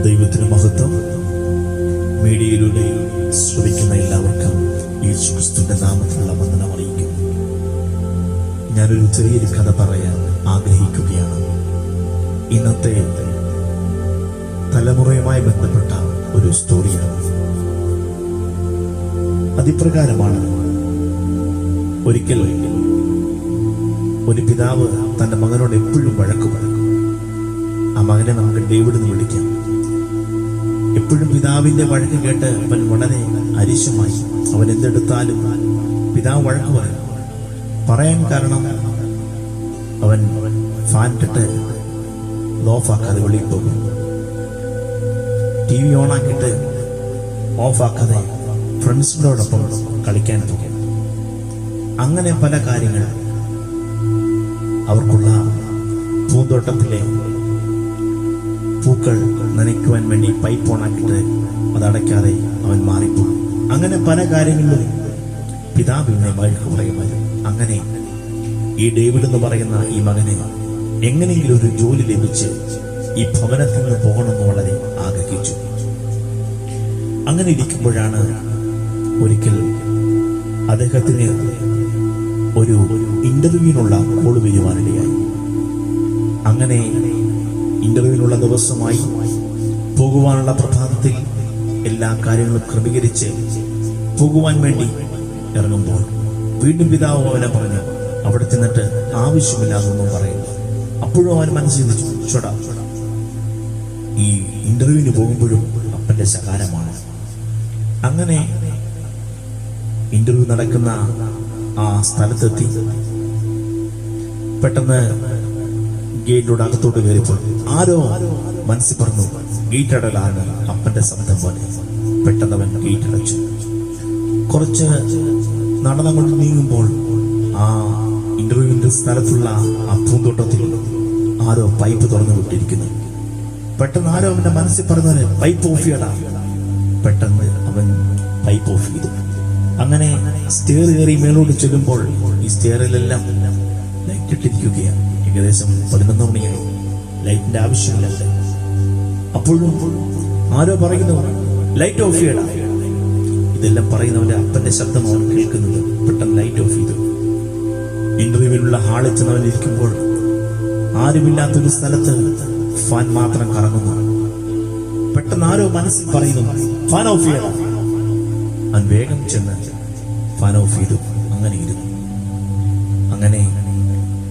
ദൈവത്തിന് മഹത്വം. മീഡിയയിലൂടെ ശ്രമിക്കുന്ന എല്ലാവർക്കും യേശുക്രിസ്തുവിന്റെ നാമത്തിലുള്ള വന്ദനം അറിയിക്കുന്നു. ഞാനൊരു ചെറിയൊരു കഥ പറയാൻ ആഗ്രഹിക്കുകയാണ്. ഇന്നത്തെ തലമുറയുമായി ബന്ധപ്പെട്ട ഒരു സ്റ്റോറിയാണ്. അതിപ്രകാരമാണ്, ഒരിക്കൽ ഒരു പിതാവ് തന്റെ മകനോട് എപ്പോഴും വഴക്ക് പറയും. ആ മകനെ നമുക്ക് ഡേവിഡ് എന്ന് വിളിക്കാം. എപ്പോഴും പിതാവിന്റെ വഴക്ക് കേട്ട് അവൻ വളരെ അരിശമായി. അവൻ എന്തെടുത്താലും പിതാവ് വഴക്ക് പറയാൻ കാരണം, അവൻ ഫാൻ ഇട്ടിട്ട് ഓഫാക്കാതെ വെളിയിൽ പോകും, TV ഓണാക്കിയിട്ട് ഓഫാക്കാതെ ഫ്രണ്ട്സിനോടൊപ്പം കളിക്കാൻ പോകും. അങ്ങനെ പല കാര്യങ്ങൾ. അവർക്കുള്ള പൂന്തോട്ടത്തിലെ പൂക്കൾ നനയ്ക്കുവാൻ വേണ്ടി പൈപ്പ് ഓണാക്കിയിട്ട് അതടയ്ക്കാതെ അവൻ മാറിപ്പോകും. അങ്ങനെ പല കാര്യങ്ങളിലും പിതാവിനെ വഴക്ക് പറയുമായിരുന്നു. അങ്ങനെ ഈ ഡേവിഡ് എന്ന് പറയുന്ന ഈ മകനെ എങ്ങനെയെങ്കിലും ഒരു ജോലി ലഭിച്ച് ഈ ഭവനത്തിൽ നിന്ന് പോകണമെന്ന് വളരെ ആഗ്രഹിച്ചു. അങ്ങനെ ഇരിക്കുമ്പോഴാണ് ഒരിക്കൽ അദ്ദേഹത്തിന് ഒരു ഇന്റർവ്യൂവിനുള്ള കോൾ വരുവാനിടയായി. അങ്ങനെ ഇന്റർവ്യൂവിനുള്ള ദിവസമായി പോകുവാനുള്ള പ്രഭാതത്തിൽ എല്ലാ കാര്യങ്ങളും ക്രമീകരിച്ച് പോകുവാൻ വേണ്ടി ഇറങ്ങുമ്പോൾ വീണ്ടും പിതാവ് അവനെ പറഞ്ഞു, അവിടെ ചെന്നിട്ട് ആവശ്യമില്ലാതൊന്നും പറയുന്നു. അപ്പോഴും അവൻ മനസ്സിൽ ചോടാ, ഈ ഇന്റർവ്യൂവിന് പോകുമ്പോഴും അപ്പന്റെ ശകാരമാണ്. അങ്ങനെ ഇന്റർവ്യൂ നടക്കുന്ന ആ സ്ഥലത്തെത്തി. പെട്ടെന്ന് ഗേറ്റിലൂടെ അകത്തോട്ട് കയറിപ്പോൾ ആരോ മനസ്സിൽ പറഞ്ഞു, ഗേറ്റ് അടലാണ് അപ്പന്റെ ശബ്ദം പോലെ. പെട്ടെന്ന് അവൻ ഗേറ്റ് അടച്ചു. കുറച്ച് നടന്നങ്ങോട്ട് നീങ്ങുമ്പോൾ ആ ഇന്റർവ്യൂവിന്റെ സ്ഥലത്തുള്ള ആ പൂന്തോട്ടത്തിൽ ആരോ പൈപ്പ് തുറന്നു വിട്ടിരിക്കുന്നു. പെട്ടെന്ന് ആരോ അവന്റെ മനസ്സിൽ പറഞ്ഞത്, പൈപ്പ് ഓഫ് ചെയ്യടാ. പെട്ടെന്ന് അവൻ പൈപ്പ് ഓഫ് ചെയ്തു. അങ്ങനെ സ്റ്റെയർ കയറി മേലോട്ട് ചെല്ലുമ്പോൾ ഈ സ്റ്റെയറിലെല്ലാം ലൈറ്റ് ഇട്ടിരിക്കുകയാണ്. ഏകദേശം 11 മണിയായി. ലൈറ്റിന്റെ ആവശ്യമില്ല. അപ്പോഴും ആരോ പറയുന്നു, ലൈറ്റ് ഓഫ് ചെയ്യടാ. ഇതെല്ലാം പറയുന്നവന്റെ അപ്പന്റെ ശബ്ദം അവൻ കേൾക്കുന്നുണ്ട്. പെട്ടെന്ന് ലൈറ്റ് ഓഫ് ചെയ്തു. ഇന്റർവ്യൂവിലുള്ള ഹാളിൽ ചെന്നവൻ ഇരിക്കുമ്പോൾ ആരുമില്ലാത്തൊരു സ്ഥലത്ത് ഫാൻ മാത്രം കറങ്ങുന്നു. പെട്ടെന്ന് ആരോ മനസ്സിൽ പറയുന്നു, ഫാൻ ഓഫ് ചെയ്യണം. അവൻ വേഗം ചെന്ന് ഫാൻ ഓഫ് ചെയ്തു. അങ്ങനെ ഇരുന്നു. അങ്ങനെ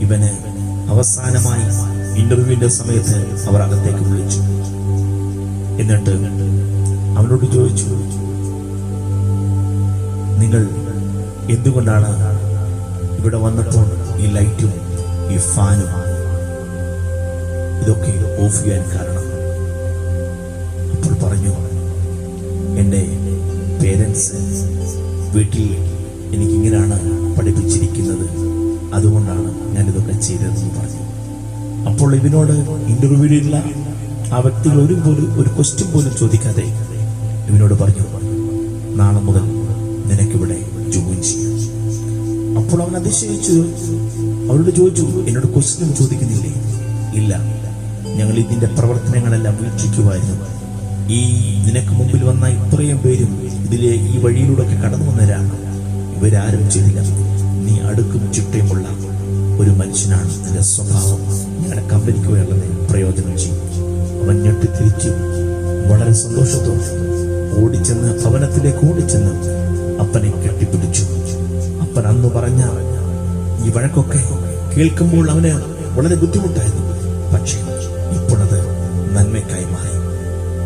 ഇവന് അവസാനമായി ഇന്റർവ്യൂവിന്റെ സമയത്ത് അവർ അകത്തേക്ക് വിളിച്ചു. എന്നിട്ട് അവനോട് ചോദിച്ചു, നിങ്ങൾ എന്തുകൊണ്ടാണ് ഇവിടെ വന്നപ്പോൾ ഈ ലൈറ്റും ഈ ഫാനും ഇതൊക്കെ ഓഫ് ചെയ്യാൻ കാരണം? അപ്പോൾ പറഞ്ഞു, എന്റെ പേരൻസ് വീട്ടിൽ എനിക്കിങ്ങനെയാണ് പഠിപ്പിച്ചിരിക്കുന്നത്, അതുകൊണ്ടാണ് ഞാനിതൊക്കെ ചെയ്തതെന്ന് പറഞ്ഞു. അപ്പോൾ ഇവനോട് ഇന്റർവ്യൂവിലുള്ള ആ വ്യക്തികൾ ഒരു ക്വസ്റ്റ്യൻ പോലും ചോദിക്കാതെ ഇവനോട് പറഞ്ഞു, നാളെ മുതൽ നിനക്കിവിടെ ജോയിൻ ചെയ്യാം. അപ്പോൾ അവൻ അതിശയിച്ചു. അവരോട് ചോദിച്ചു, എന്നോട് ക്വസ്റ്റ്യൻ ചോദിക്കുന്നില്ലേ? ഇല്ല, ഞങ്ങൾ ഇതിന്റെ പ്രവർത്തനങ്ങളെല്ലാം വീക്ഷിക്കുമായിരുന്നു. ഈ നിനക്ക് മുമ്പിൽ വന്ന ഇത്രയും പേരും ഇതിലെ ഈ വഴിയിലൂടെ കടന്നു വന്നവരാണ്. ഇവരാരും ചെയ്തില്ല. നീ അടുക്കും ചുറ്റയുമുള്ള ഒരു മനുഷ്യനാണ്. നിന്റെ സ്വഭാവം ഞങ്ങളുടെ കമ്പനിക്ക് വേണ്ടത് പ്രയോജനം ചെയ്യും. അവൻ ഞെട്ടിത്തിരിച്ചു. വളരെ സന്തോഷത്തോടെ ഓടിച്ചെന്ന് ഭവനത്തിലേക്ക് ഓടിച്ചെന്ന് അപ്പനെ കെട്ടിപ്പിടിച്ചു. അപ്പൻ അന്ന് പറഞ്ഞ ഈ വഴക്കൊക്കെ കേൾക്കുമ്പോൾ അവന് വളരെ ബുദ്ധിമുട്ടായിരുന്നു. പക്ഷേ ഇപ്പോഴത് നന്മയ്ക്കായി മാറി.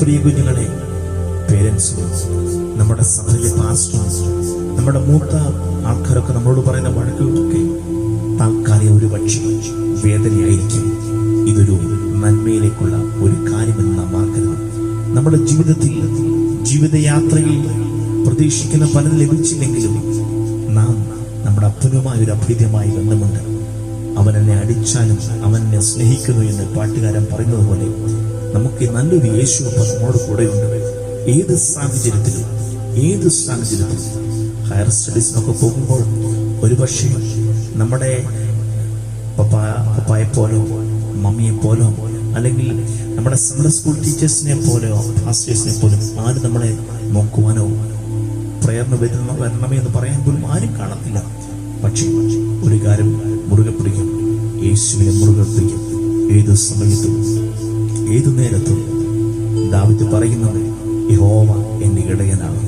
പ്രിയ കുഞ്ഞുങ്ങളെ, പേരൻസും നമ്മുടെ സഭയിലെ പാസ്റ്ററും നമ്മുടെ മൂത്ത ആൾക്കാരൊക്കെ നമ്മളോട് പറയുന്ന വഴക്കുകളൊക്കെ താൽക്കാലിക ഒരു പക്ഷേ വേദനയായിരിക്കും. ഇതൊരു നന്മയിലേക്കുള്ള ഒരു കാര്യമെന്ന് നാം ആക്കരുത്. നമ്മുടെ ജീവിതത്തിൽ, ജീവിതയാത്രയിൽ പ്രതീക്ഷിക്കുന്ന പലരും ലഭിച്ചില്ലെങ്കിലും നാം നമ്മുടെ അപ്പനുമായി ഒരു അഭേദ്യമായ ബന്ധമുണ്ട്. അവൻ എന്നെ അടിച്ചാലും അവൻ എന്നെ സ്നേഹിക്കുന്നു എന്ന് പാട്ടുകാരൻ പറയുന്നത് പോലെ നമുക്ക് നല്ലൊരു യേശു നമ്മോട് കൂടെയുണ്ട്. ഏത് സാഹചര്യത്തിലും ഹയർ സ്റ്റഡീസിനൊക്കെ പോകുമ്പോൾ ഒരുപക്ഷെ നമ്മുടെ പപ്പായെ പോലോ മമ്മിയെ പോലോ അല്ലെങ്കിൽ നമ്മുടെ സൺഡേ സ്കൂൾ ടീച്ചേഴ്സിനെ പോലെയോ പാസ്റ്റേഴ്സിനെ പോലും ആരും നമ്മളെ നോക്കുവാനോ പ്രേരണ വരണമേ എന്ന് പറയാൻ പോലും ആരും കാണത്തില്ല. പക്ഷേ ഒരു കാര്യം മുറുകെ പിടിക്കും, യേശുവിനെ മുറുകെ പിടിക്കും. ഏതു സമയത്തും ഏതു നേരത്തും ദാവീദ് പറയുന്നത്, യഹോവ എന്റെ ഇടയനാണ്.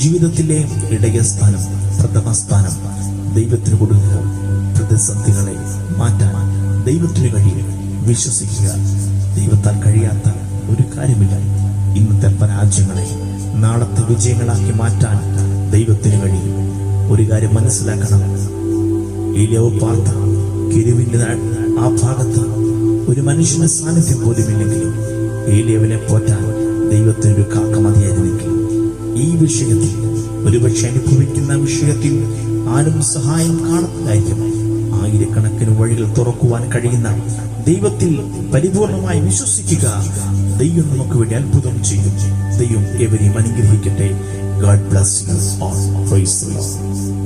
ജീവിതത്തിലെ ഇടയസ്ഥാനം, പ്രഥമ സ്ഥാനം ദൈവത്തിന് കൊടുക്കുക. പ്രതിസന്ധികളെ മാറ്റാൻ ദൈവത്തിന് കഴിയും. വിശ്വസിക്കുക, ദൈവത്താൽ കഴിയാത്ത ഒരു കാര്യമില്ല. ഇന്നത്തെ പരാജയങ്ങളെ നാളത്തെ വിജയങ്ങളാക്കി മാറ്റാൻ ദൈവത്തിന് കഴിയും. ഒരു കാര്യം മനസ്സിലാക്കണം, ഏലിയാവ് പാർത്ത കിരുവിന്റെ ആ ഭാഗത്ത് ഒരു മനുഷ്യന്റെ സാന്നിധ്യം പോലും ഇല്ലെങ്കിലും ഏലിയാവിനെ പോറ്റാൻ ദൈവത്തിനൊരു കാക്ക മതിയായിരുന്നെങ്കിൽ ഈ വിഷയത്തിൽ, ഒരുപക്ഷെ അനുഭവിക്കുന്ന വിഷയത്തിൽ ആരും സഹായം കാണത്തില്ലായിരിക്കും. ആയിരക്കണക്കിന് വഴികൾ തുറക്കുവാൻ കഴിയുന്ന ദൈവത്തിൽ പരിപൂർണമായി വിശ്വസിക്കുക. ദൈവം നമുക്ക് വേണ്ടി അത്ഭുതം ചെയ്യും. ദൈവം എവരെയും അനുഗ്രഹിക്കട്ടെ. God bless you all. Praise the Lord.